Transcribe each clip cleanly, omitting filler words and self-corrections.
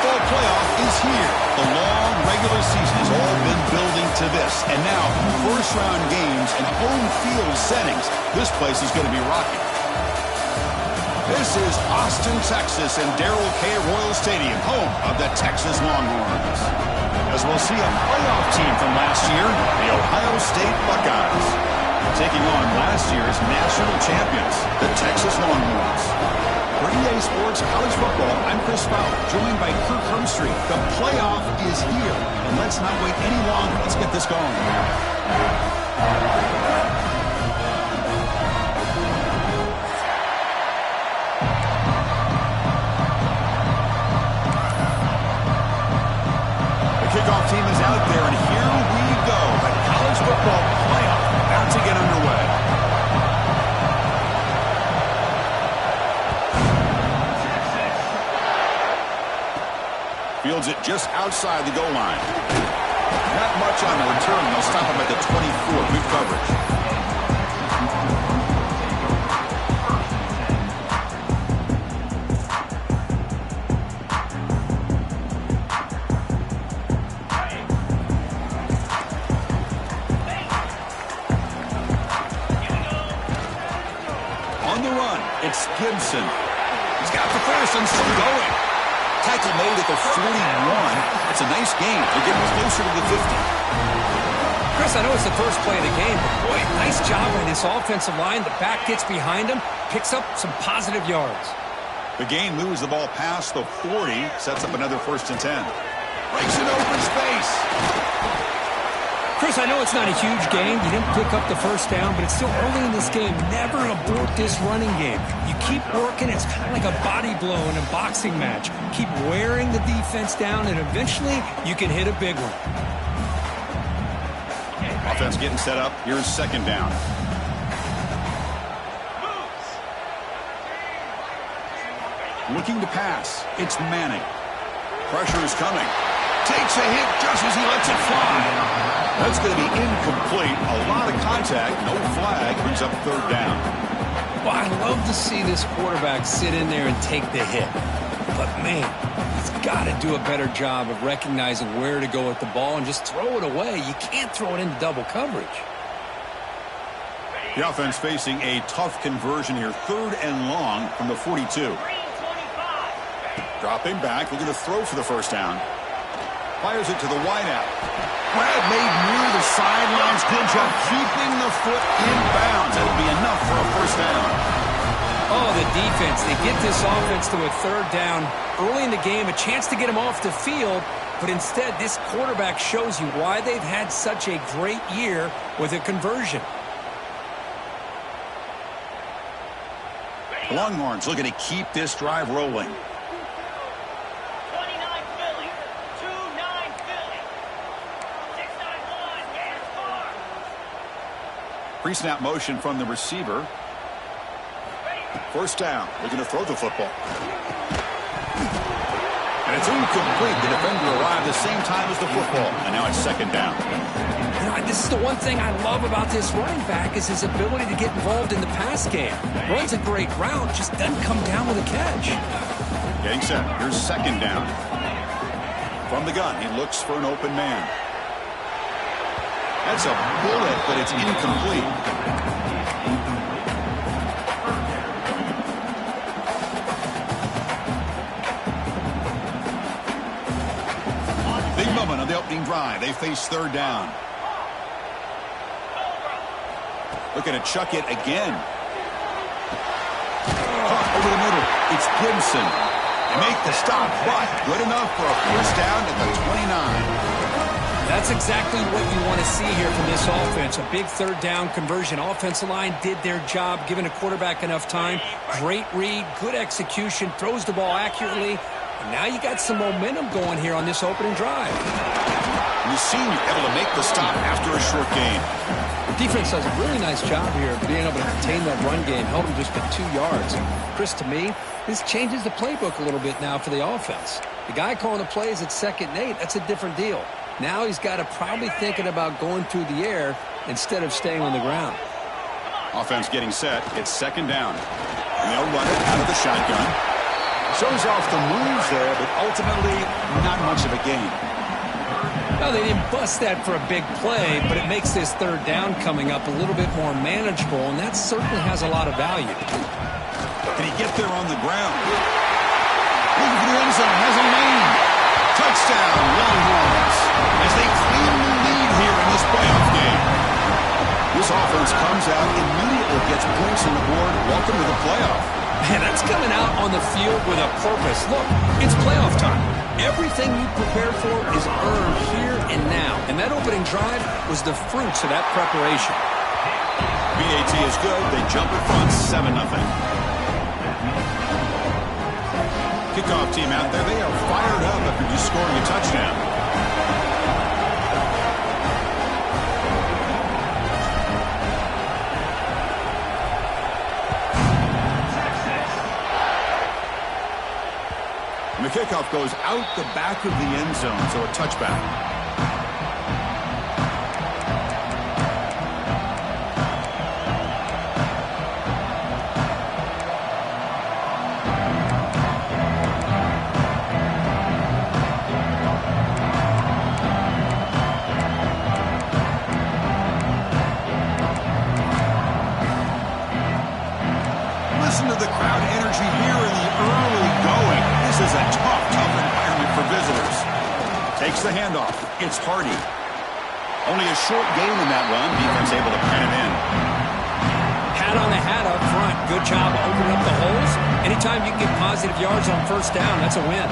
football playoff is here. The long regular season has all been building to this. And now, first-round games and home field settings. This place is going to be rocking. This is Austin, Texas, and Darrell K. Royal Stadium, home of the Texas Longhorns. As we'll see a playoff team from last year, the Ohio State Buckeyes, taking on last year's national champions, the Texas Longhorns. For EA Sports College Football, I'm Chris Fowler, joined by Kirk Herbstreit. The playoff is here, and let's not wait any longer. Let's get this going. Kickoff team is out there, and here we go. The college football playoff about to get underway. Fields it just outside the goal line. Not much on the return. They'll stop him at the 24. Good coverage. It's Gibson. He's got the first and still going. Tackle made at the 41. It's a nice gain. They're getting closer to the 50. Chris, I know it's the first play of the game, but boy, nice job by this offensive line. The back gets behind him, picks up some positive yards. The gain moves the ball past the 40, sets up another 1st and 10. Breaks an open space. Chris, I know it's not a huge game. You didn't pick up the first down, but it's still early in this game. Never abort this running game. You keep working. It's kind of like a body blow in a boxing match. Keep wearing the defense down, and eventually you can hit a big one. Offense getting set up. Here's 2nd down. Looking to pass. It's Manning. Pressure is coming. Takes a hit just as he lets it fly. That's going to be incomplete. A lot of contact. No flag. Brings up 3rd down. Well, I love to see this quarterback sit in there and take the hit. But, man, he's got to do a better job of recognizing where to go with the ball and just throw it away. You can't throw it into double coverage. The offense facing a tough conversion here. 3rd and long from the 42. Dropping back. Looking to throw for the 1st down. Fires it to the wideout. Grab made near the sidelines. Good job keeping the foot in bounds. That'll be enough for a 1st down. Oh, the defense. They get this offense to a 3rd down early in the game. A chance to get him off the field. But instead, this quarterback shows you why they've had such a great year with a conversion. Longhorns looking to keep this drive rolling. Pre-snap motion from the receiver. 1st down. Looking to throw the football. And it's incomplete. The defender arrived the same time as the football. And now it's 2nd down. You know, this is the one thing I love about this running back is his ability to get involved in the pass game. Runs a great route, just doesn't come down with a catch. Getting set. Here's 2nd down. From the gun, he looks for an open man. That's a bullet, but it's incomplete. Big moment on the opening drive. They face 3rd down. Looking to chuck it again. Caught over the middle. It's Gibson. They make the stop, but good enough for a 1st down at the 29. That's exactly what you want to see here from this offense. A big 3rd down conversion. Offensive line did their job, giving a quarterback enough time. Great read, good execution, throws the ball accurately. And now you got some momentum going here on this opening drive. And the senior able to make the stop after a short gain. The defense does a really nice job here of being able to contain that run game, held him just at 2 yards. Chris, to me, this changes the playbook a little bit now for the offense. The guy calling the plays at 2nd and 8, that's a different deal. Now he's got to probably thinking about going through the air instead of staying on the ground. Offense getting set. It's 2nd down. And they'll run it out of the shotgun. Shows off the moves there, but ultimately not much of a gain. Well, they didn't bust that for a big play, but it makes this third down coming up a little bit more manageable, and that certainly has a lot of value. Can he get there on the ground? Looking for the end zone, has a lane. Touchdown, Longhorns, as they claim the lead here in this playoff game. This offense comes out, immediately gets points on the board. Welcome to the playoff. Man, that's coming out on the field with a purpose. Look, it's playoff time. Everything you prepare for is earned here and now. And that opening drive was the fruits of that preparation. BAT is good. They jump in front, 7-0. Kickoff team out there. They are fired up after just scoring a touchdown. And the kickoff goes out the back of the end zone, so a touchback. Listen to the crowd energy here in the early going. This is a tough environment for visitors. Takes the handoff. It's Hardy. Only a short gain in that run. Defense able to pen it in. Hat on the hat up front. Good job opening up the holes. Anytime you can get positive yards on first down, that's a win.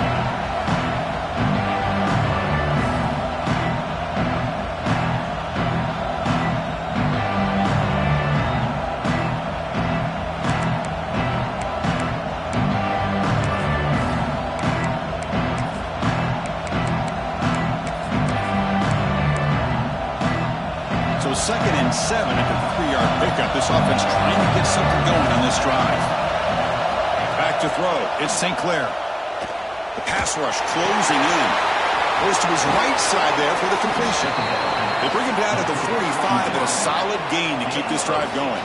Second and 7 at the 3-yard pickup. This offense trying to get something going on this drive. Back to throw. It's St. Clair. The pass rush closing in. Goes to his right side there for the completion. They bring him down at the 45 and a solid gain to keep this drive going.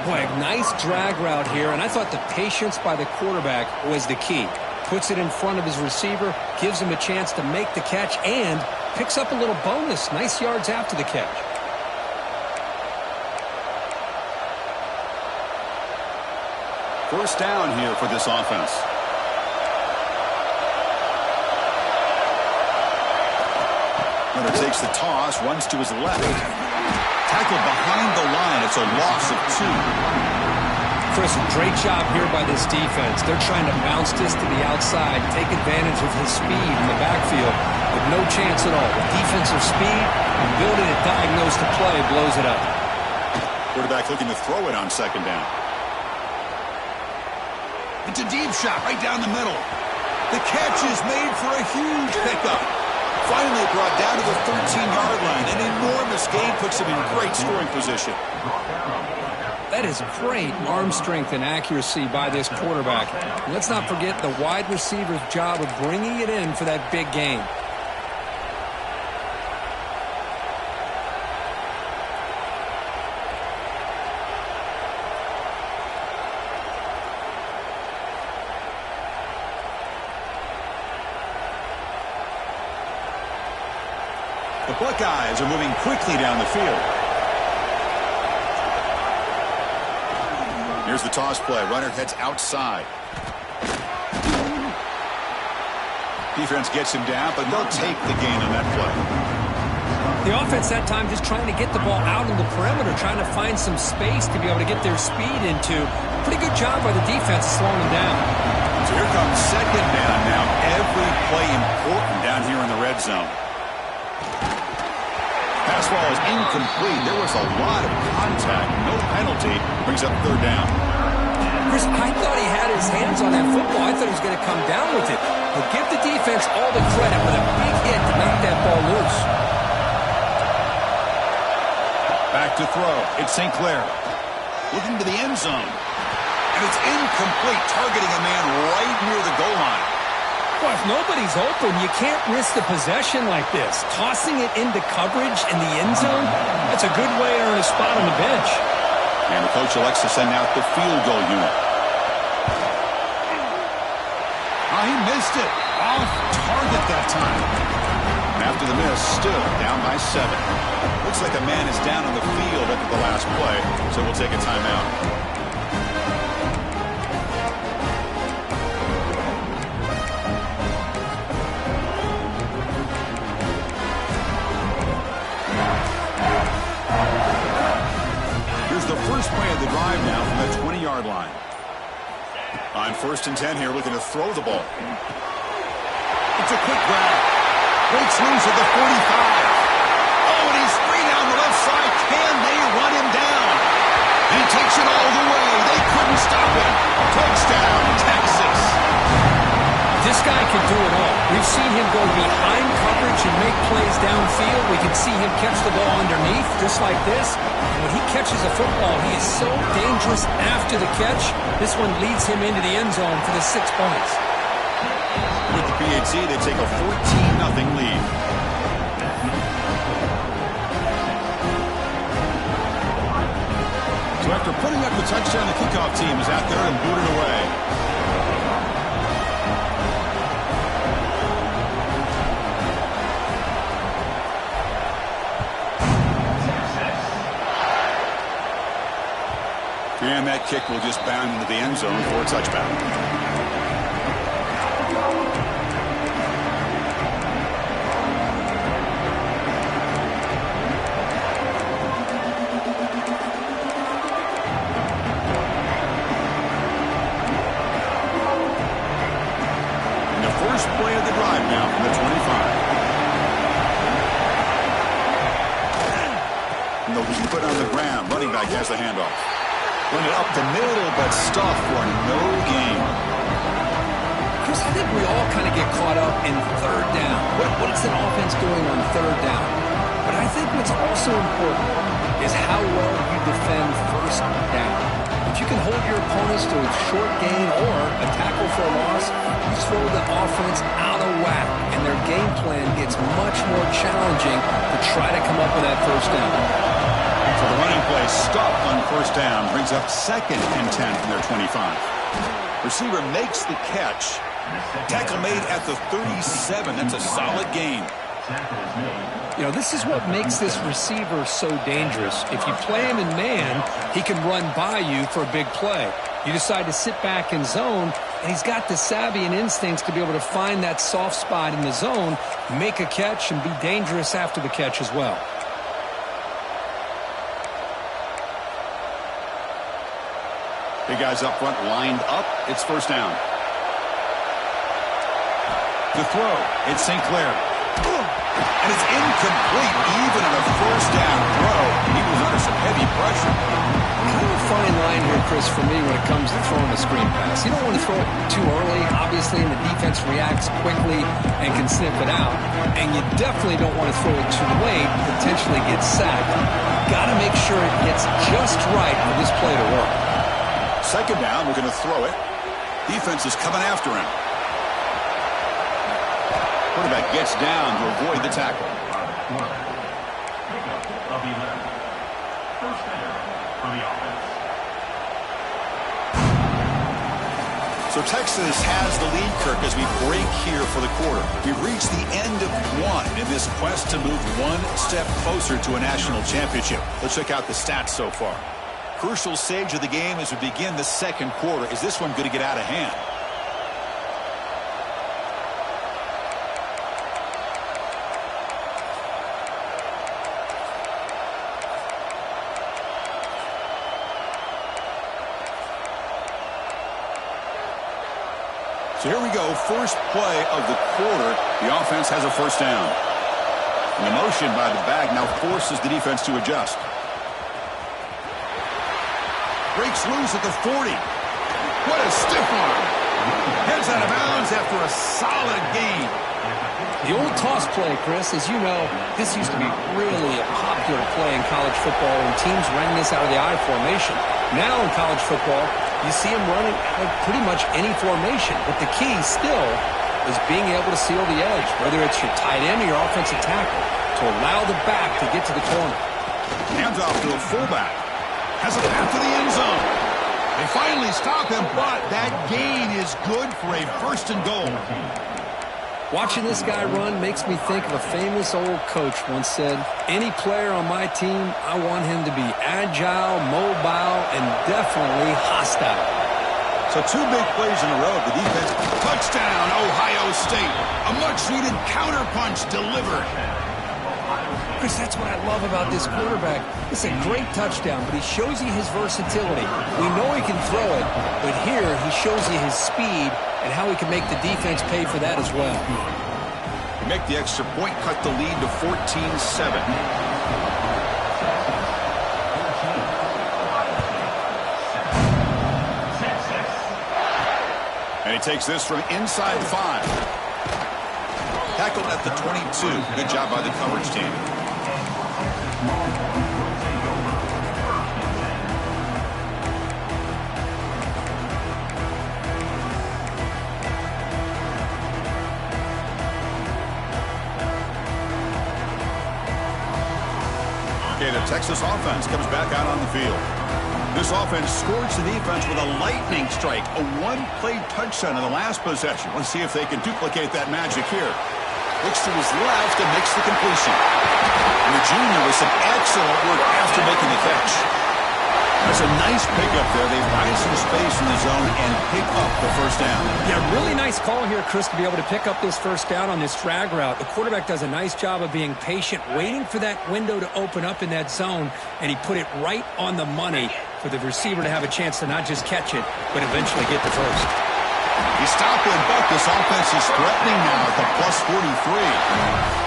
Boy, nice drag route here, and I thought the patience by the quarterback was the key. Puts it in front of his receiver, gives him a chance to make the catch, and picks up a little bonus. Nice yards after the catch. First down here for this offense. Runner takes the toss, runs to his left. Tackled behind the line. It's a loss of 2. Chris, great job here by this defense. They're trying to bounce this to the outside, take advantage of his speed in the backfield, with no chance at all. The defensive speed, ability to diagnose the play, blows it up. Quarterback looking to throw it on second down. It's a deep shot right down the middle. The catch is made for a huge pickup. Finally brought down to the 13-yard line. An enormous gain puts him in great scoring position. That is great arm strength and accuracy by this quarterback. And let's not forget the wide receiver's job of bringing it in for that big gain. The Buckeyes are moving quickly down the field. Here's the toss play. Runner heads outside. Defense gets him down, but they'll take the gain on that play. The offense that time just trying to get the ball out on the perimeter, trying to find some space to be able to get their speed into. Pretty good job by the defense of slowing them down. So here comes second down now. Every play important down here in the red zone. Pass ball is incomplete. There was a lot of contact. No penalty. Brings up third down. Chris, I thought he had his hands on that football. I thought he was going to come down with it. But give the defense all the credit with a big hit to knock that ball loose. Back to throw. It's St. Clair. Looking to the end zone. And it's incomplete, targeting a man right near the goal line. Well, if nobody's open, you can't risk the possession like this. Tossing it into coverage in the end zone, that's a good way to earn a spot on the bench. And the coach elects to send out the field goal unit. Oh, he missed it. Off target that time. After the miss, still down by 7. Looks like a man is down on the field after the last play, so we'll take a timeout. The first play of the drive now from the 20-yard line. On 1st and 10 here, looking to throw the ball. It's a quick grab. Breaks loose at the 45. Oh, and he's free down the left side. Can they run him down? He takes it all the way. They couldn't stop him. Touchdown, Texas. This guy can do it all. We've seen him go behind coverage and make plays downfield. We can see him catch the ball underneath, just like this. And when he catches a football, he is so dangerous after the catch. This one leads him into the end zone for the 6 points. With the PAT, they take a 14-0 lead. So after putting up the touchdown, the kickoff team is out there and booted away. And that kick will just bound into the end zone for a touchback. And the first play of the drive now from the 25. And they'll keep it on the ground. Running back has the handoff. Run it up the middle, but stuffed for no gain. Chris, I think we all kind of get caught up in 3rd down. What is an offense doing on 3rd down? But I think what's also important is how well you defend 1st down. If you can hold your opponents to a short gain or a tackle for a loss, you throw the offense out of whack, and their game plan gets much more challenging to try to come up with that 1st down. So the running play stopped on 1st down, brings up 2nd and 10 from their 25. Receiver makes the catch. Tackle made at the 37. That's a solid gain. You know, this is what makes this receiver so dangerous. If you play him in man, he can run by you for a big play. You decide to sit back in zone, and he's got the savvy and instincts to be able to find that soft spot in the zone, make a catch, and be dangerous after the catch as well. Big guys up front lined up. It's 1st down. The throw. It's St. Clair. And it's incomplete even on a 1st down throw. He was under some heavy pressure. Kind of a fine line here, Chris, for me when it comes to throwing a screen pass. You don't want to throw it too early, obviously, and the defense reacts quickly and can sniff it out. And you definitely don't want to throw it too late, potentially get sacked. Got to make sure it gets just right for this play to work. 2nd down, we're going to throw it. Defense is coming after him. Quarterback gets down to avoid the tackle. So Texas has the lead, Kirk, as we break here for the quarter. We've reached the end of 1 in this quest to move 1 step closer to a national championship. Let's check out the stats so far. Crucial stage of the game as we begin the 2nd quarter. Is this one going to get out of hand? So here we go, first play of the quarter. The offense has a 1st down. And the motion by the back now forces the defense to adjust. Breaks loose at the 40. What a stiff arm. Heads out of bounds after a solid gain. The old toss play, Chris, as you know, this used to be really a popular play in college football, and teams ran this out of the I formation. Now in college football, you see them running out of pretty much any formation, but the key still is being able to seal the edge, whether it's your tight end or your offensive tackle, to allow the back to get to the corner. Hands off to a fullback. Has a path to the end zone. They finally stop him, but that gain is good for a first and goal. Watching this guy run makes me think of a famous old coach once said, any player on my team, I want him to be agile, mobile, and definitely hostile. So 2 big plays in a row. The defense, touchdown, Ohio State. A much-needed counterpunch delivered. Chris, that's what I love about this quarterback. It's a great touchdown, but he shows you his versatility. We know he can throw it, but here he shows you his speed and how he can make the defense pay for that as well. Make the extra point, cut the lead to 14-7. And he takes this from inside the 5. Tackled at the 22. Good job by the coverage team. Okay, the Texas offense comes back out on the field. This offense scorched the defense with a lightning strike, a 1-play touchdown in the last possession. Let's see if they can duplicate that magic here. Looks to his left and makes the completion. And the junior with some excellent work after making the catch. That's a nice pickup there. They find some space in the zone and pick up the first down. Yeah, really nice call here, Chris, to be able to pick up this first down on this drag route. The quarterback does a nice job of being patient, waiting for that window to open up in that zone, and he put it right on the money for the receiver to have a chance to not just catch it, but eventually get the first. He stopped him, but this offense is threatening now at the +43.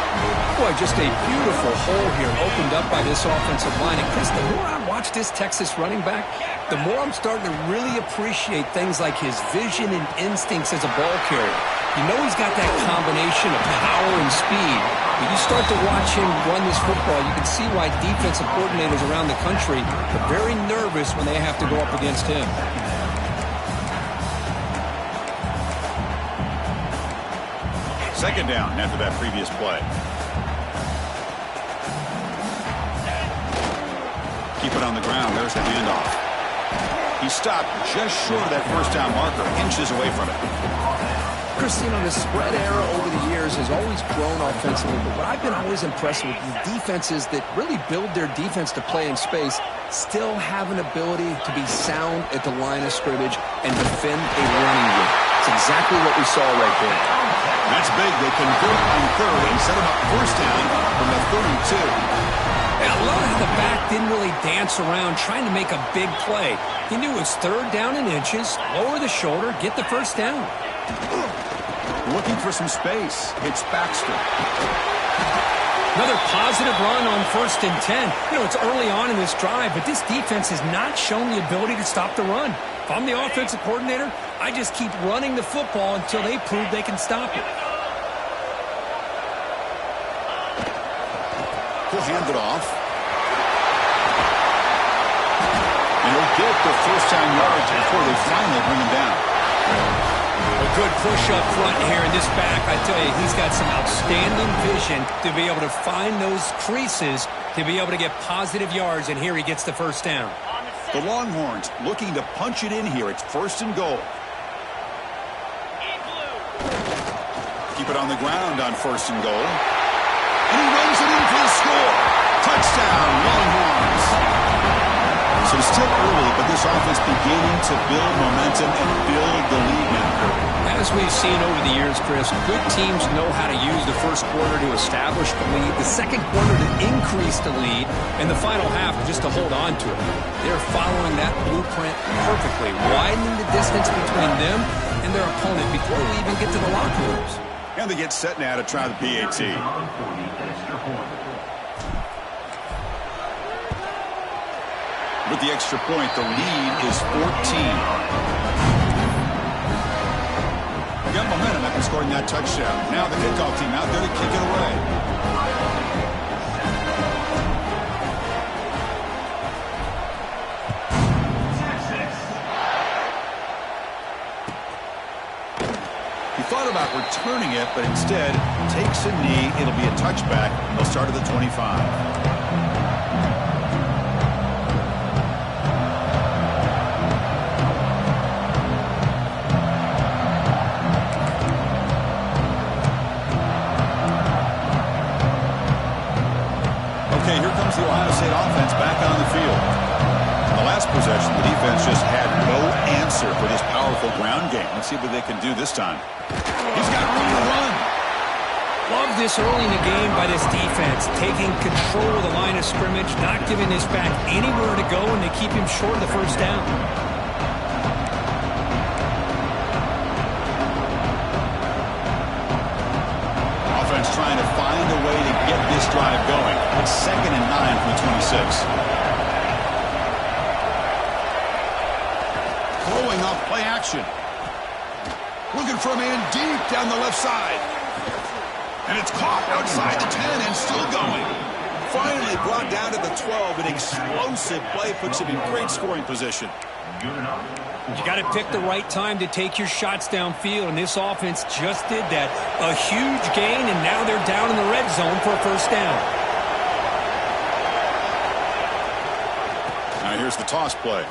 Boy, just a beautiful hole here opened up by this offensive line. And Chris, the more I watch this Texas running back, the more I'm starting to really appreciate things like his vision and instincts as a ball carrier. You know he's got that combination of power and speed. When you start to watch him run this football, you can see why defensive coordinators around the country are very nervous when they have to go up against him. Second down after that previous play. Keep it on the ground. There's the handoff. He stopped just short of that first down marker, inches away from it. Chris, you know, the spread era over the years has always grown offensively, but what I've been always impressed with is defenses that really build their defense to play in space still have an ability to be sound at the line of scrimmage and defend a running game. It's exactly what we saw right there. That's big. They convert on third and set him up first down from the 32. I love how the back didn't really dance around trying to make a big play. He knew it was third down in inches, lower the shoulder, get the first down. Looking for some space. It's Baxter. Another positive run on 1st and 10. You know, it's early on in this drive, but this defense has not shown the ability to stop the run. If I'm the offensive coordinator, I just keep running the football until they prove they can stop it. He'll hand it off. And he'll get the first down yards before they finally bring him down. A good push up front here in this back. I tell you, he's got some outstanding vision to be able to find those creases to be able to get positive yards, and here he gets the first down. The Longhorns looking to punch it in here. It's 1st and goal. Keep it on the ground on 1st and goal. And he runs it in for the score. Touchdown, Longhorns. So it's still early, but this offense beginning to build momentum and build the lead now. As we've seen over the years, Chris, good teams know how to use the first quarter to establish the lead, the second quarter to increase the lead, and the final half just to hold on to it. They're following that blueprint perfectly, widening the distance between them and their opponent before we even get to the locker rooms. And they get set now to try the PAT. With the extra point, the lead is 14. They got momentum after scoring that touchdown. Now the kickoff team out there to kick it away. He thought about returning it, but instead takes a knee. It'll be a touchback, and they'll start at the 25. Okay, here comes the Ohio State offense back on the field. In the last possession, the defense just had no answer for this powerful ground game. Let's see what they can do this time. He's got room to run. Love this early in the game by this defense, taking control of the line of scrimmage, not giving this back anywhere to go, and they keep him short of the first down. Offense trying to find a way to get this drive going. It's 2nd and 9 from the 26. Throwing off play action. Looking for a man deep down the left side. And it's caught outside the 10 and still going. Finally brought down to the 12. An explosive play puts him in great scoring position. You got to pick the right time to take your shots downfield, and this offense just did that. A huge gain, and now they're down in the red zone for a first down. Now here's the toss play.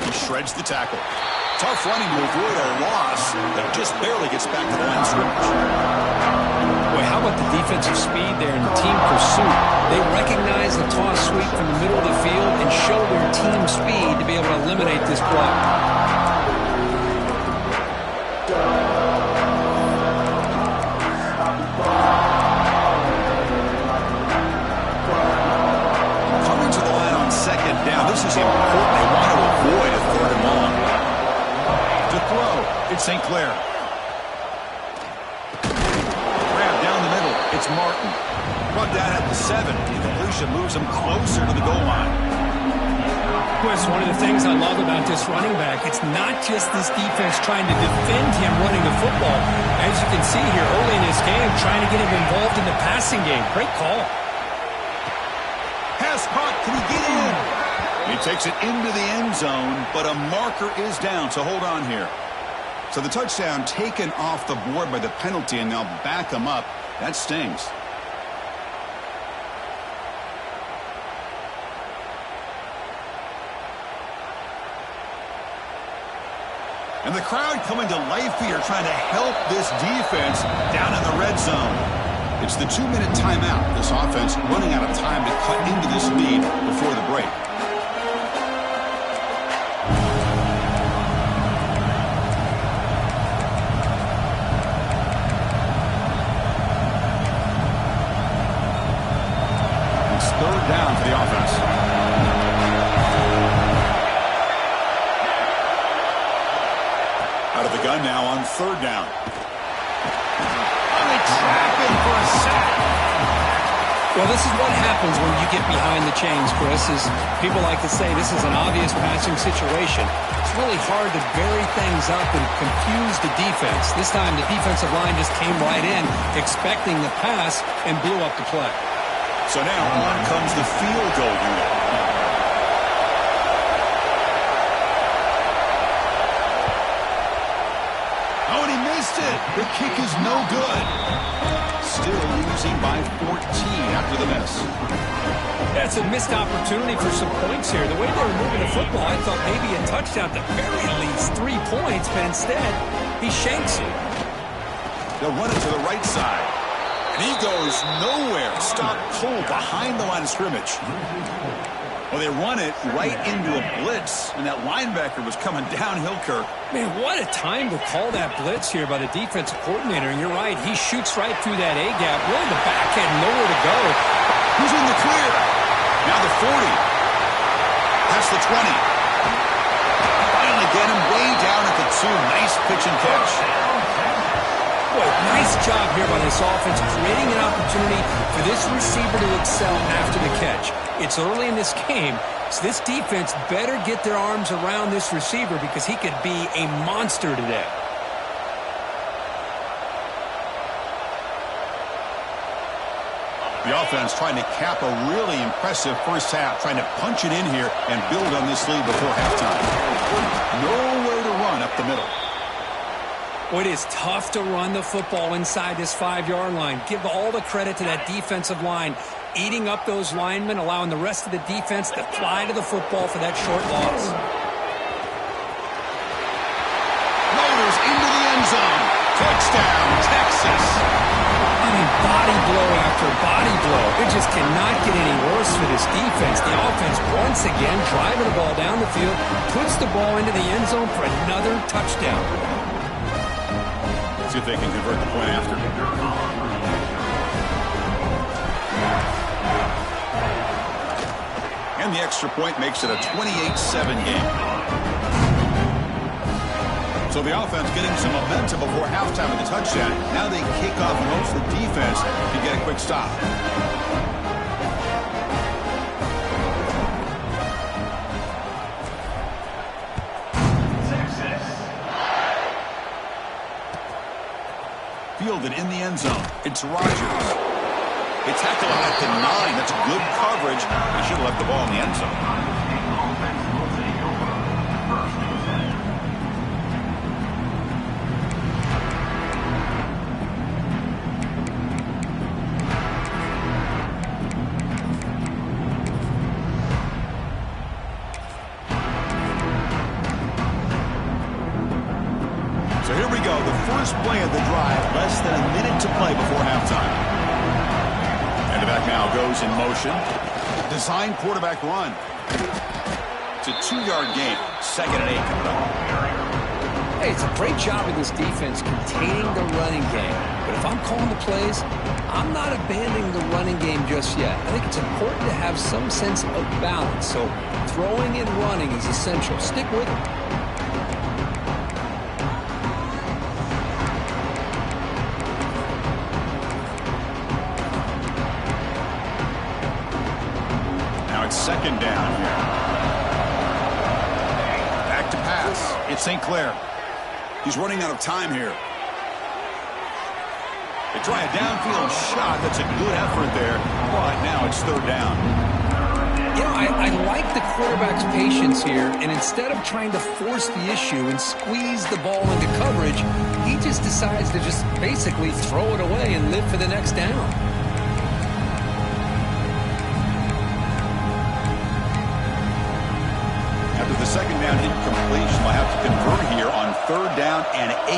He shreds the tackle. Tough running to avoid a loss that just barely gets back to the line of scrimmage. Boy, how about the defensive speed there in the team pursuit? They recognize the toss sweep from the middle of the field and show their team speed to be able to eliminate this block. Coming to the line on 2nd down. This is important. They want to avoid a 3rd and long. To throw, it's St. Clair. It's Martin. Brought down at the 7. The completion moves him closer to the goal line. Chris, one of the things I love about this running back, it's not just this defense trying to defend him running the football. As you can see here early in this game, trying to get him involved in the passing game. Great call. Pass caught. Can he get in? He takes it into the end zone, but a marker is down, so hold on here. So the touchdown taken off the board by the penalty, and they'll back him up. That stings. And the crowd coming to life here, trying to help this defense down in the red zone. It's the 2-minute timeout. This offense running out of time to cut into this lead before the break. Down for the offense. Out of the gun now on 3rd down. They trap him for a sack. Well, this is what happens when you get behind the chains, Chris. Is people like to say this is an obvious passing situation. It's really hard to vary things up and confuse the defense. This time the defensive line just came right in, expecting the pass, and blew up the play. So now on comes the field goal unit. Oh, and he missed it. The kick is no good. Still losing by 14 after the miss. That's a missed opportunity for some points here. The way they were moving the football, I thought maybe a touchdown, at the very least 3 points, but instead he shanks it. They'll run it to the right side. And he goes nowhere. Stop pull behind the line of scrimmage. Well, they run it right into a blitz, and that linebacker was coming downhill, Kirk. Man, what a time to call that blitz here by the defensive coordinator. And you're right, he shoots right through that A-gap. Really, the back had nowhere to go. Who's in the clear? Now the 40. Past the 20. Finally get him way down at the 2. Nice pitch and catch. Boy, nice job here by this offense, creating an opportunity for this receiver to excel after the catch. It's early in this game, so this defense better get their arms around this receiver because he could be a monster today. The offense trying to cap a really impressive first half, trying to punch it in here and build on this lead before halftime. Nowhere to run up the middle. Well, it is tough to run the football inside this 5-yard line. Give all the credit to that defensive line, eating up those linemen, allowing the rest of the defense to fly to the football for that short loss. Motors into the end zone. Touchdown, Texas. I mean, body blow after body blow. It just cannot get any worse for this defense. The offense, once again, driving the ball down the field, puts the ball into the end zone for another touchdown. See if they can convert the point after. And the extra point makes it a 28-7 game. So the offense getting some momentum before halftime with the touchdown. Now they kick off and hope the defense can get a quick stop. Fielded in the end zone. It's Rodgers. They tackle him at the 9. That's good coverage. They should have left the ball in the end zone. So here we go, the first play of the drive, less than a minute to play before halftime. And the back now goes in motion. Design quarterback run. It's a 2-yard gain. 2nd and 8 coming up. Hey, it's a great job of this defense containing the running game. But if I'm calling the plays, I'm not abandoning the running game just yet. I think it's important to have some sense of balance. So throwing and running is essential. Stick with it. Second down here. Back to pass. It's St. Clair. He's running out of time here. They try a downfield shot. That's a good effort there. But now it's 3rd down. You know, I like the quarterback's patience here. And instead of trying to force the issue and squeeze the ball into coverage, he just decides to just basically throw it away and live for the next down. The second down incompletion will have to convert here on 3rd down and 8.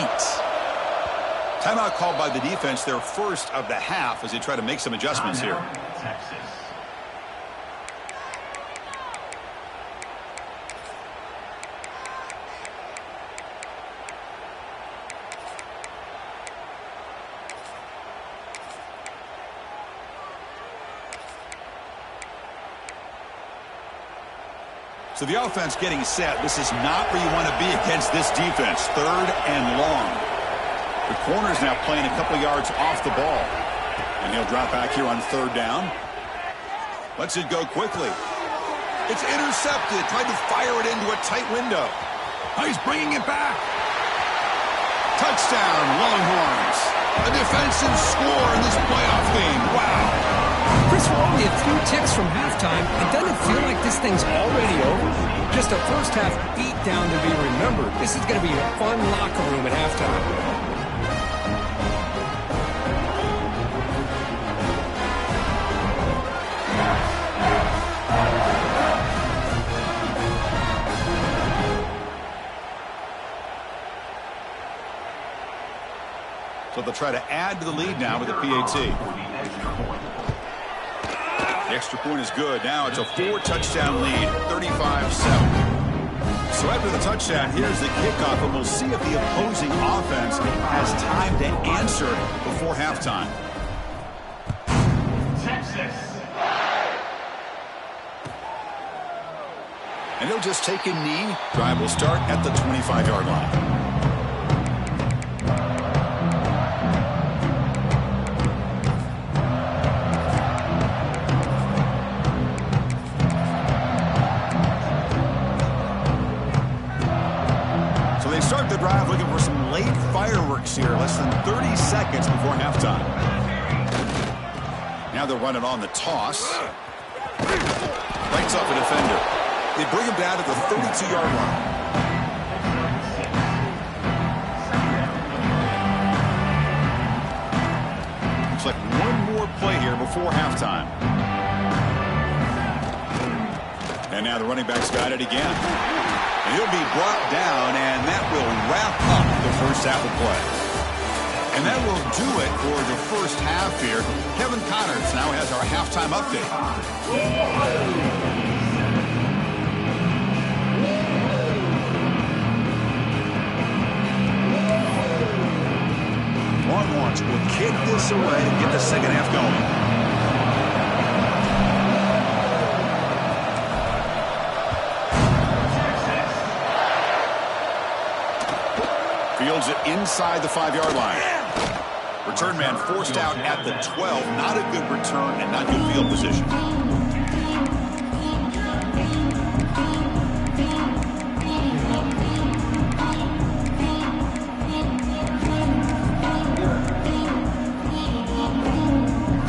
Timeout called by the defense, their first of the half, as they try to make some adjustments here. So the offense getting set. This is not where you want to be against this defense. 3rd and long. The corner's now playing a couple yards off the ball. And he'll drop back here on 3rd down. Lets it go quickly. It's intercepted. Tried to fire it into a tight window. Oh, he's bringing it back. Touchdown, Longhorns. A defensive score in this playoff game. Wow. Chris, we're only a few ticks from halftime. It doesn't feel like this thing's already over. Just a first half beat down to be remembered. This is going to be a fun locker room at halftime. So they'll try to add to the lead now with a PAT. The extra point is good. Now it's a 4-touchdown lead, 35-7. So after the touchdown, here's the kickoff, and we'll see if the opposing offense has time to answer before halftime. Texas. And he'll just take a knee. Drive will start at the 25-yard line. Start the drive looking for some late fireworks here. Less than 30 seconds before halftime. Now they're running on the toss. Lights up a defender. They bring him down to the 32-yard line. Looks like one more play here before halftime. And now the running back's got it again. And he'll be brought down, and that will wrap up the first half of play. And that will do it for the first half here. Kevin Connors now has our halftime update. Longhorns will kick this away and get the second half going. Fields it inside the 5-yard line. Return man forced out at the 12. Not a good return and not good field position.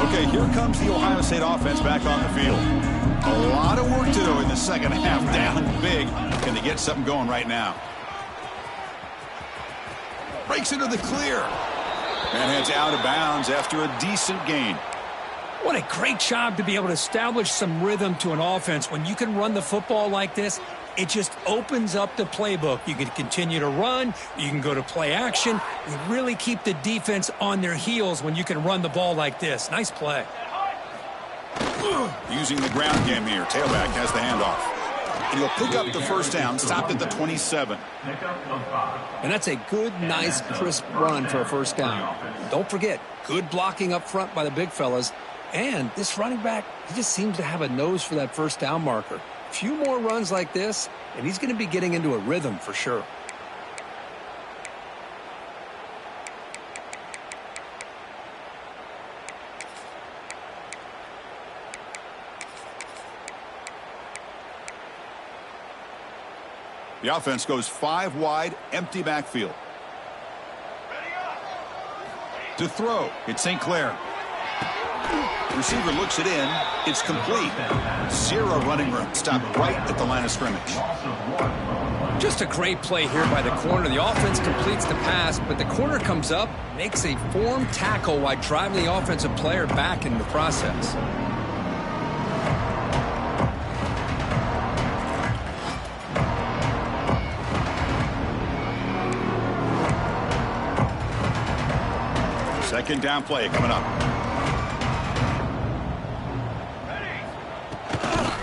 Okay, here comes the Ohio State offense back on the field. A lot of work to do in the second half. Down big. Can they get something going right now? Breaks into the clear. Man heads out of bounds after a decent gain. What a great job to be able to establish some rhythm to an offense. When you can run the football like this, it just opens up the playbook. You can continue to run. You can go to play action. You really keep the defense on their heels when you can run the ball like this. Nice play. Using the ground game here. Tailback has the handoff. And he'll pick up the first down, stopped at the 27. And that's a good, nice, crisp run for a first down. Don't forget, good blocking up front by the big fellas. And this running back, he just seems to have a nose for that first down marker. A few more runs like this, and he's going to be getting into a rhythm for sure. The offense goes 5 wide, empty backfield. To throw, it's St. Clair. Receiver looks it in. It's complete. 0 running room. Stopped right at the line of scrimmage. Just a great play here by the corner. The offense completes the pass, but the corner comes up, makes a form tackle while driving the offensive player back in the process. Second down play coming up.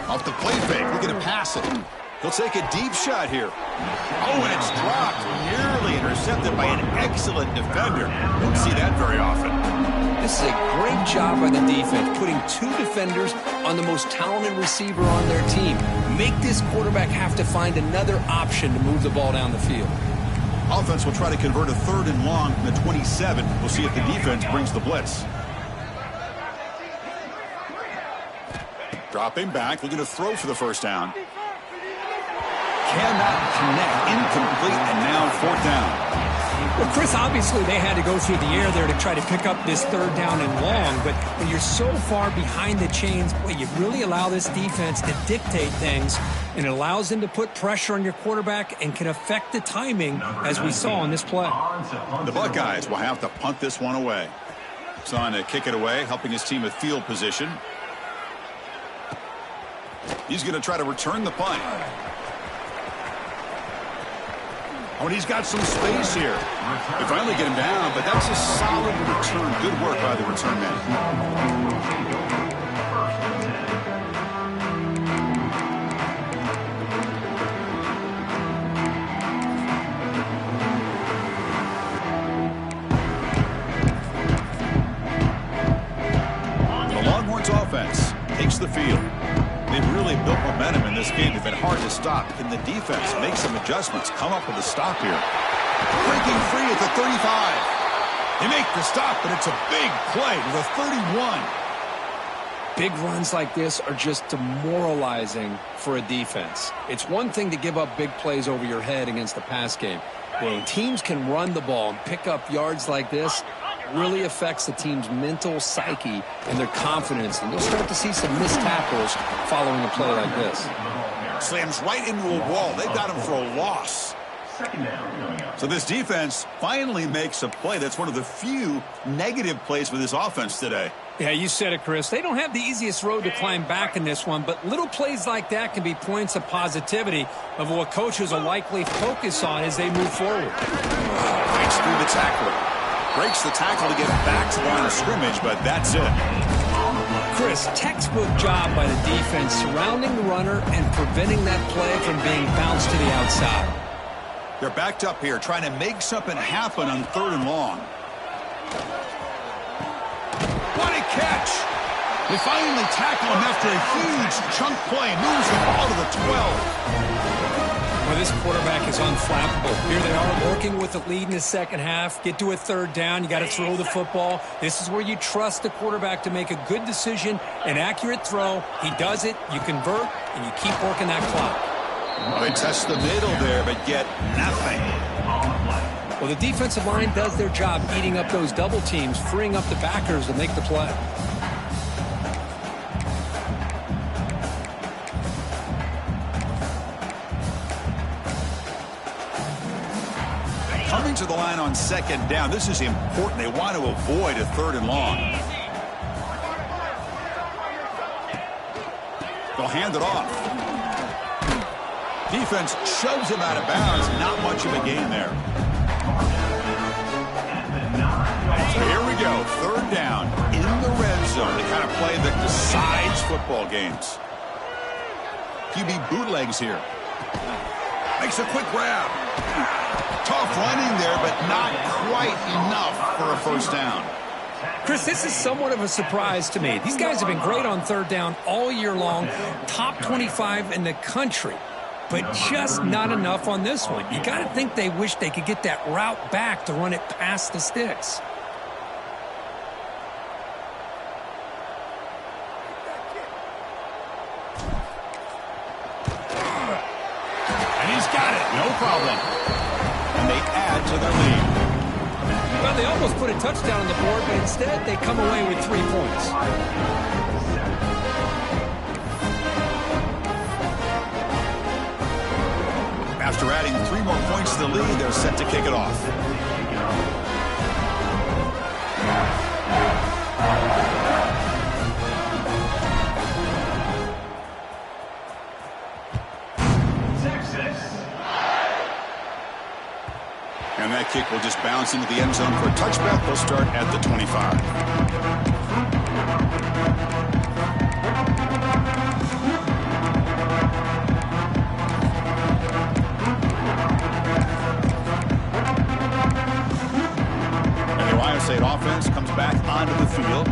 Off the play fake, looking to pass it. He'll take a deep shot here. Oh, and it's dropped. Nearly intercepted by an excellent defender. Don't see that very often. This is a great job by the defense, putting 2 defenders on the most talented receiver on their team. Make this quarterback have to find another option to move the ball down the field. Offense will try to convert a 3rd and long from the 27. We'll see if the defense brings the blitz. Dropping back, looking to throw for the first down. Cannot connect, incomplete, and now 4th down. Well, Chris, obviously they had to go through the air there to try to pick up this 3rd down and long, but when you're so far behind the chains, boy, you really allow this defense to dictate things, and it allows them to put pressure on your quarterback and can affect the timing, as we saw on this play. The Buckeyes will have to punt this one away. Son to kick it away, helping his team with field position. He's going to try to return the punt. Oh, and he's got some space here. They finally get him down, but that's a solid return. Good work by the return man. The Longhorns offense takes the field. They've really built momentum in this game. They've been hard to stop. Can the defense make some adjustments, come up with a stop here? Breaking free at the 35. They make the stop, but it's a big play to the 31. Big runs like this are just demoralizing for a defense. It's one thing to give up big plays over your head against the pass game. When teams can run the ball and pick up yards like this, really affects the team's mental psyche and their confidence. And you'll start to see some missed tackles following a play like this. Slams right into a wall. They've got him for a loss. So this defense finally makes a play. That's one of the few negative plays for this offense today. Yeah, you said it, Chris. They don't have the easiest road to climb back in this one, but little plays like that can be points of positivity of what coaches will likely focus on as they move forward. Breaks through the tackler. Breaks the tackle to get back to the line of scrimmage, but that's it. Chris, textbook job by the defense surrounding the runner and preventing that play from being bounced to the outside. They're backed up here trying to make something happen on 3rd and long. What a catch! They finally tackle him after a huge chunk play. Moves the ball to the 12. Well, this quarterback is unflappable. Here they are working with the lead in the second half. Get to a 3rd down. You got to throw the football. This is where you trust the quarterback to make a good decision, an accurate throw. He does it, you convert, and you keep working that clock. Well, they test the middle there, but get nothing. Well, the defensive line does their job eating up those double teams, freeing up the backers to make the play. Coming to the line on 2nd down. This is important. They want to avoid a 3rd and long. They'll hand it off. Defense shoves him out of bounds. Not much of a gain there. So here we go. 3rd down in the red zone. The kind of play that decides football games. QB bootlegs here. Makes a quick grab. Tough running there, but not quite enough for a 1st down. Chris, this is somewhat of a surprise to me. These guys have been great on 3rd down all year long. Top 25 in the country. But just not enough on this one. You got to think they wish they could get that route back to run it past the sticks. And he's got it. No problem. And they add to their lead. Well, they almost put a touchdown on the board, but instead they come away with 3 points. After adding 3 more points to the lead, they're set to kick it off. And that kick will just bounce into the end zone for a touchback. They'll start at the 25. State offense comes back onto the field.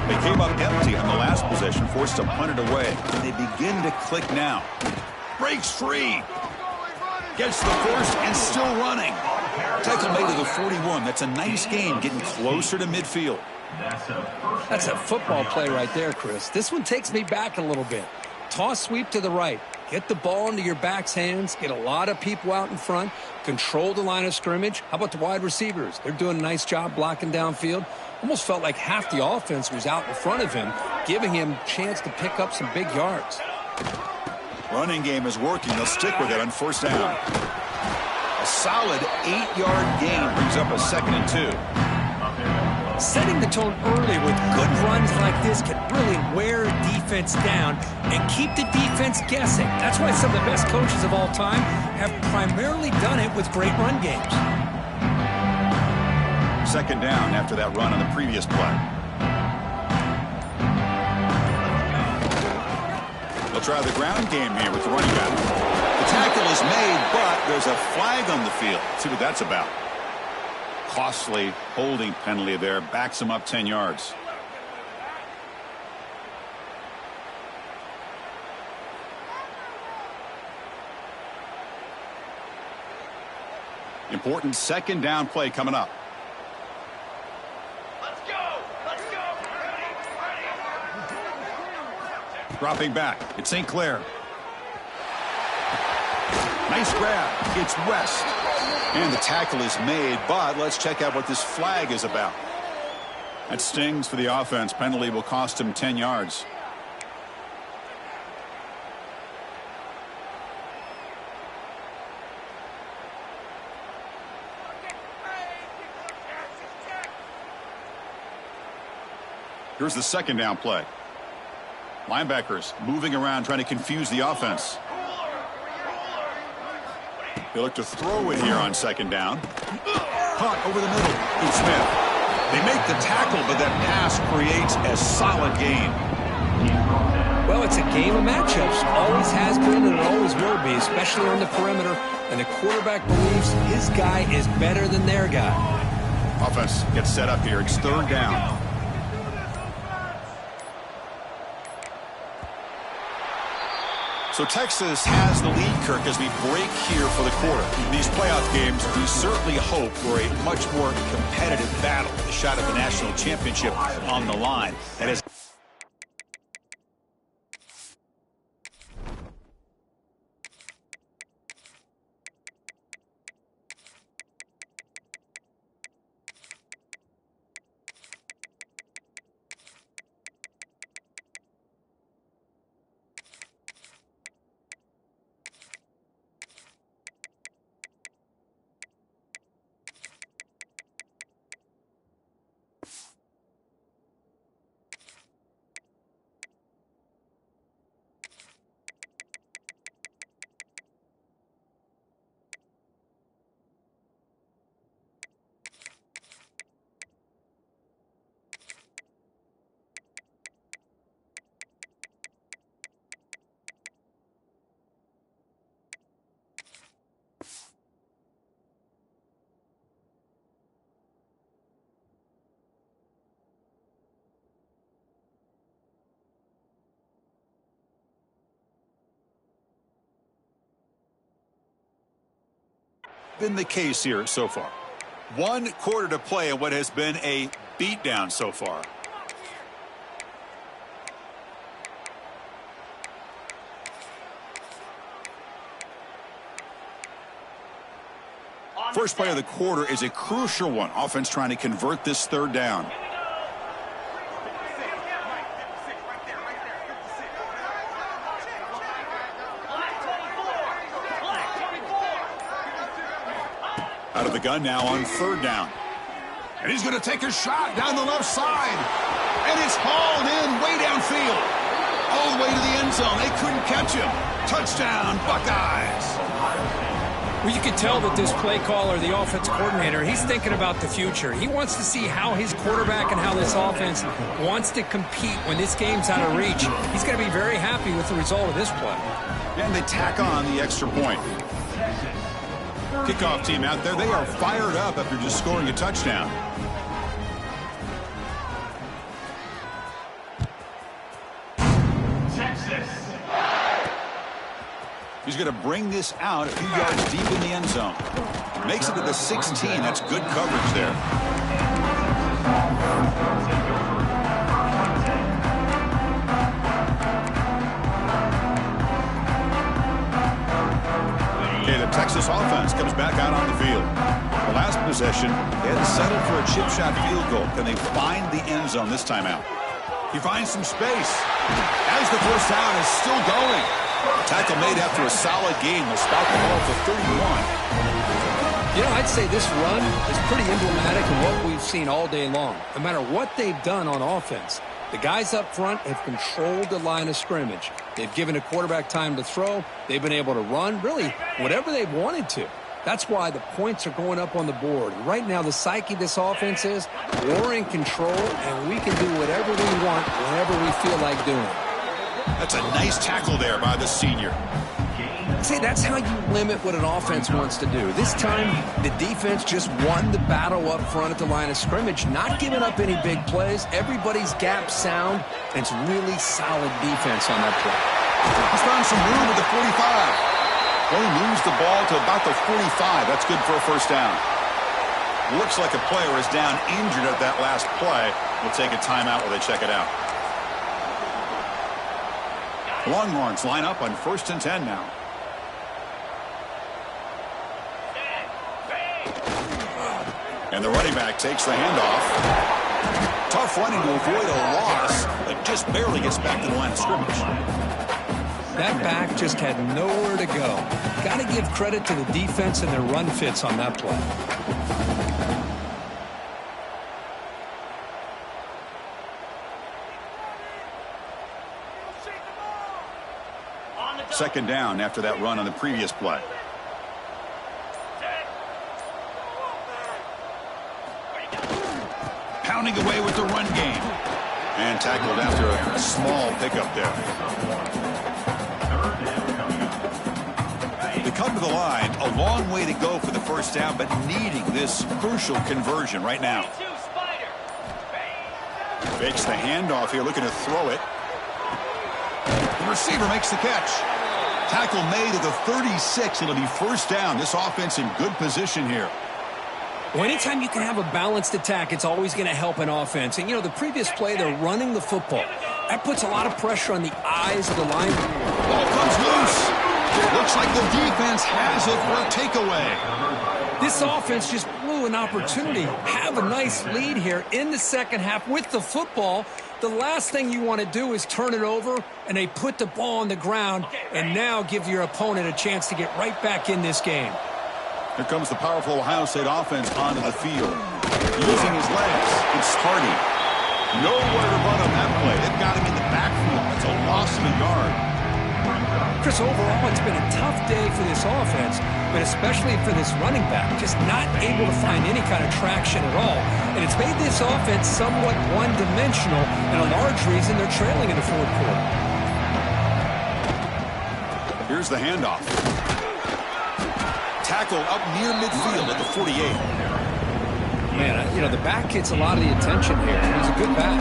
They came up empty on the last possession, forced to punt it away. And they begin to click now. Breaks free. Gets the first and still running. Tackle made to the 41. That's a nice gain, getting closer to midfield. That's a football play right there, Chris. This one takes me back a little bit. Toss sweep to the right. Get the ball into your back's hands. Get a lot of people out in front. Control the line of scrimmage. How about the wide receivers? They're doing a nice job blocking downfield. Almost felt like half the offense was out in front of him, giving him a chance to pick up some big yards. Running game is working. They'll stick with it on 1st down. A solid 8-yard gain brings up a 2nd and 2. Setting the tone early with good runs like this can really wear a defense down and keep the defense guessing. That's why some of the best coaches of all time have primarily done it with great run games. 2nd down after that run on the previous play. They'll try the ground game here with the running back. The tackle is made, but there's a flag on the field. Let's see what that's about. Costly holding penalty there. Backs him up 10 yards. Important 2nd down play coming up. Let's go! Let's go! Ready! Dropping back. It's St. Clair. Nice grab. It's West. And the tackle is made, but let's check out what this flag is about. That stings for the offense. Penalty will cost him 10 yards. Here's the 2nd down play. Linebackers moving around trying to confuse the offense. They look to throw it here on 2nd down. Caught over the middle. It's Smith. They make the tackle, but that pass creates a solid gain. Well, it's a game of matchups. Always has been and it always will be, especially on the perimeter. And the quarterback believes his guy is better than their guy. Offense gets set up here. It's third down. So Texas has the lead, Kirk, as we break here for the quarter. In these playoff games, we certainly hope for a much more competitive battle. The shot at the national championship on the line. And as been the case here so far. 1 quarter to play in what has been a beatdown so far. First play of the quarter is a crucial one. Offense trying to convert this third down. Out of the gun now on third down. And he's going to take a shot down the left side. And it's hauled in way downfield. All the way to the end zone. They couldn't catch him. Touchdown, Buckeyes. Well, you can tell that this play caller, the offense coordinator, he's thinking about the future. He wants to see how his quarterback and how this offense wants to compete when this game's out of reach. He's going to be very happy with the result of this play. And they tack on the extra point. Kickoff team out there, they are fired up after just scoring a touchdown. Texas. He's going to bring this out a few yards deep in the end zone. Makes it to the 16. That's good coverage there. Okay, the Texas offense comes back out on the field. The last possession, they had to settle for a chip shot field goal. Can they find the end zone this time out? He finds some space. As the first down is still going. Tackle made after a solid game. They'll stop the ball for 31. You know, I'd say this run is pretty emblematic of what we've seen all day long. No matter what they've done on offense, the guys up front have controlled the line of scrimmage. They've given the quarterback time to throw. They've been able to run, really, whatever they've wanted to. That's why the points are going up on the board. Right now, the psyche of this offense is we're in control, and we can do whatever we want whenever we feel like doing it. That's a nice tackle there by the senior. See, that's how you limit what an offense wants to do. This time, the defense just won the battle up front at the line of scrimmage, not giving up any big plays. Everybody's gap sound, and it's really solid defense on that play. He's found some room at the 45. Only moves the ball to about the 45. That's good for a first down. Looks like a player is down injured at that last play. We'll take a timeout while they check it out. Longhorns line up on 1st and 10 now. And the running back takes the handoff. Tough running to avoid a loss, but just barely gets back to the line of scrimmage. That back just had nowhere to go. Got to give credit to the defense and their run fits on that play. Second down after that run on the previous play. running away with the run game. And tackled after a small pickup there. They come to the line, a long way to go for the first down, but needing this crucial conversion right now. Fakes the handoff here, looking to throw it. The receiver makes the catch. Tackle made at the 36. It'll be first down. This offense in good position here. Well, anytime you can have a balanced attack, it's always going to help an offense. And, you know, the previous play, they're running the football. That puts a lot of pressure on the eyes of the line. Ball comes loose. It looks like the defense has it for a takeaway. This offense just blew an opportunity. Have a nice lead here in the second half with the football. The last thing you want to do is turn it over, and they put the ball on the ground and now give your opponent a chance to get right back in this game. Here comes the powerful Ohio State offense onto the field. Using his legs, it's Hardy. Nowhere to run on that play. They've got him in the backfield. It's a loss of a yard. Chris, overall, it's been a tough day for this offense, but especially for this running back, just not able to find any kind of traction at all. And it's made this offense somewhat one-dimensional, and a large reason they're trailing in the fourth quarter. Here's the handoff. Tackle up near midfield at the 48. Man, you know, the back gets a lot of the attention here. He's a good back.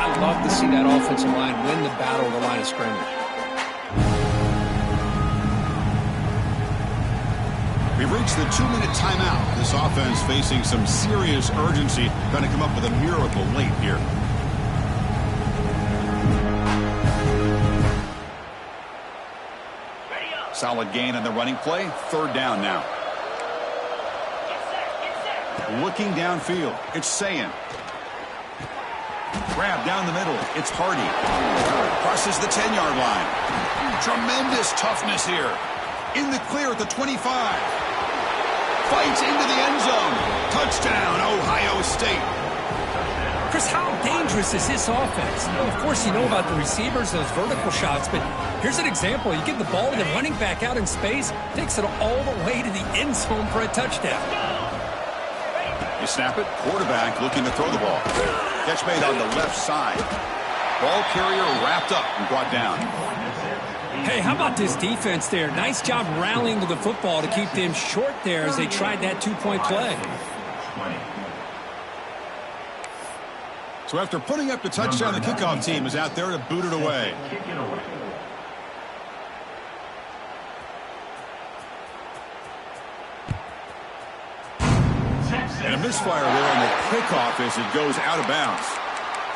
I love to see that offensive line win the battle of the line of scrimmage. We've reached the 2-minute timeout. This offense facing some serious urgency, trying to come up with a miracle late here. Solid gain on the running play. Third down now. Looking downfield. It's Sayin. Grab down the middle. It's Hardy. Crosses the 10-yard line. Tremendous toughness here. In the clear at the 25. Fights into the end zone. Touchdown, Ohio State. Chris, how dangerous is this offense? You know, of course, you know about the receivers, those vertical shots, but here's an example. You give the ball to the running back out in space, takes it all the way to the end zone for a touchdown. You snap it, quarterback looking to throw the ball. Catch made on the left side. Ball carrier wrapped up and brought down. Hey, how about this defense there? Nice job rallying to the football to keep them short there as they tried that two-point play. So after putting up the touchdown, the kickoff team is out there to boot it away. And a misfire there on the kickoff as it goes out of bounds.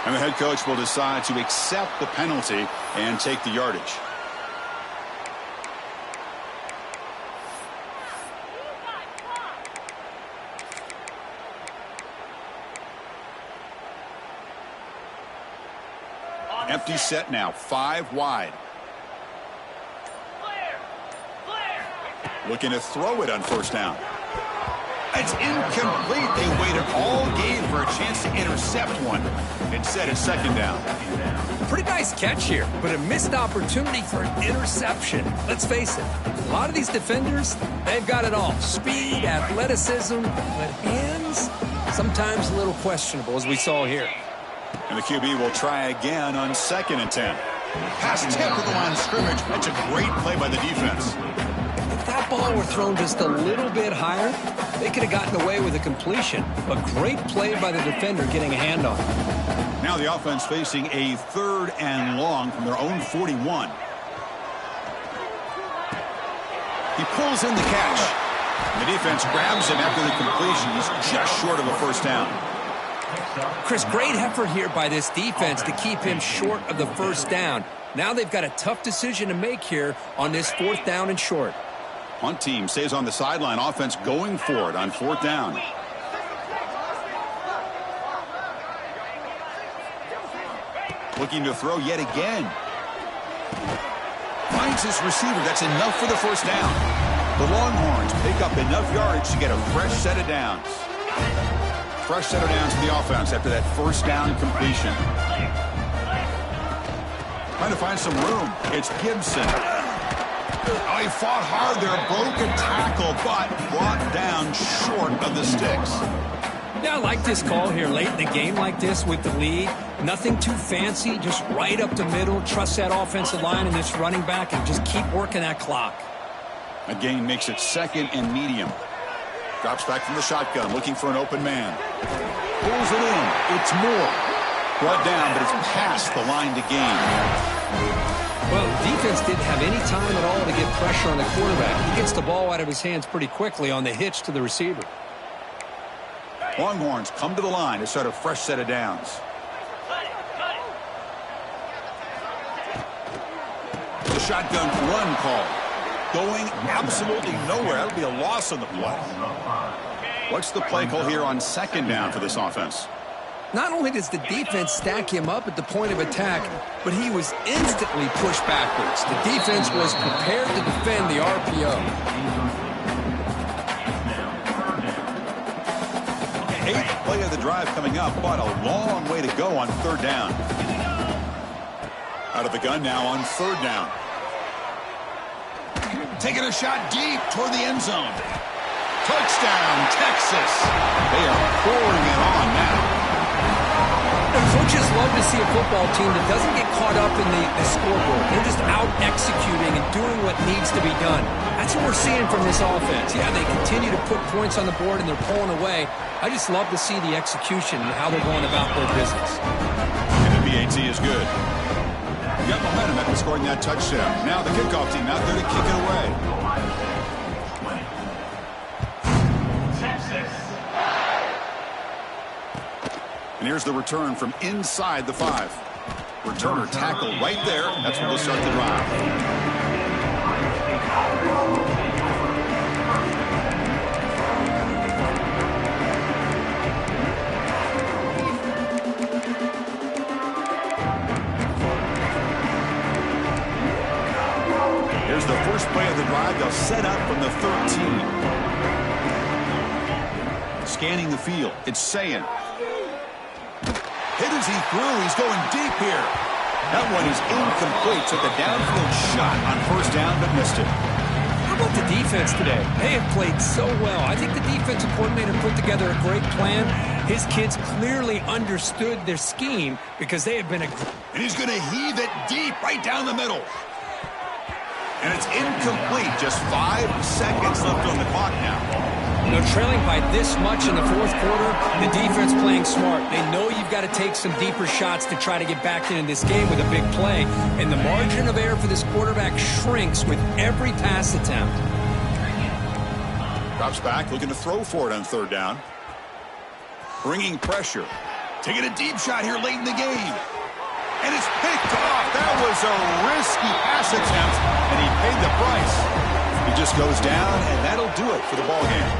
And the head coach will decide to accept the penalty and take the yardage. Empty set now, 5 wide. Looking to throw it on first down. It's incomplete. They waited all game for a chance to intercept one. Instead, it's second down. Pretty nice catch here, but a missed opportunity for an interception. Let's face it, a lot of these defenders, they've got it all. Speed, athleticism, but hands, sometimes a little questionable, as we saw here. And the QB will try again on 2nd and 10. Pass tip to the line of scrimmage. That's a great play by the defense. If that ball were thrown just a little bit higher, they could have gotten away with a completion. A great play by the defender getting a handoff. Now the offense facing a 3rd and long from their own 41. He pulls in the catch. The defense grabs him after the completion. He's just short of a first down. Chris, great effort here by this defense to keep him short of the first down. Now they've got a tough decision to make here on this 4th down and short. Punt team stays on the sideline. Offense going for it on 4th down. Looking to throw yet again. Finds his receiver. That's enough for the first down. The Longhorns pick up enough yards to get a fresh set of downs. Fresh set of downs to the offense after that first down completion. Trying to find some room. It's Gibson. Oh, he fought hard there. Broke a tackle, but brought down short of the sticks. Yeah, I like this call here late in the game like this with the lead. Nothing too fancy, just right up the middle. Trust that offensive line and this running back and just keep working that clock. A gain makes it second and medium. Drops back from the shotgun, looking for an open man. Pulls it in. It's Moore. Brought down, but it's past the line to gain. Well, defense didn't have any time at all to get pressure on the quarterback. He gets the ball out of his hands pretty quickly on the hitch to the receiver. Longhorns come to the line to start a fresh set of downs. The shotgun run call. Going absolutely nowhere. That would be a loss on the play. What's the play call here on second down for this offense? Not only does the defense stack him up at the point of attack, but he was instantly pushed backwards. The defense was prepared to defend the RPO. Eighth play of the drive coming up, but a long way to go on third down. Out of the gun now on third down. Taking a shot deep toward the end zone. Touchdown, Texas. They are pouring it on now. Coaches love to see a football team that doesn't get caught up in the scoreboard. They're just out executing and doing what needs to be done. That's what we're seeing from this offense. Yeah, they continue to put points on the board and they're pulling away. I just love to see the execution and how they're going about their business. And the BAT is good. You got momentum after scoring that touchdown. Now the kickoff team out there to kick it away. And here's the return from inside the 5. Returner tackle right there. That's when they'll start the drive. Here's the first play of the drive. They'll set up from the 13. Scanning the field. It's Sayin. Hit as he threw. He's going deep here. That one is incomplete. Took a downfield shot on first down, but missed it. How about the defense today? They have played so well. I think the defensive coordinator put together a great plan. His kids clearly understood their scheme because they have been And he's going to heave it deep right down the middle. And it's incomplete. Just 5 seconds left on the clock now. You know, trailing by this much in the fourth quarter, the defense playing smart. They know you've got to take some deeper shots to try to get back into this game with a big play. And the margin of error for this quarterback shrinks with every pass attempt. Drops back, looking to throw for it on third down. Bringing pressure. Taking a deep shot here late in the game. And it's picked off. That was a risky pass attempt, and he paid the price. He just goes down, and that'll do it for the ball game.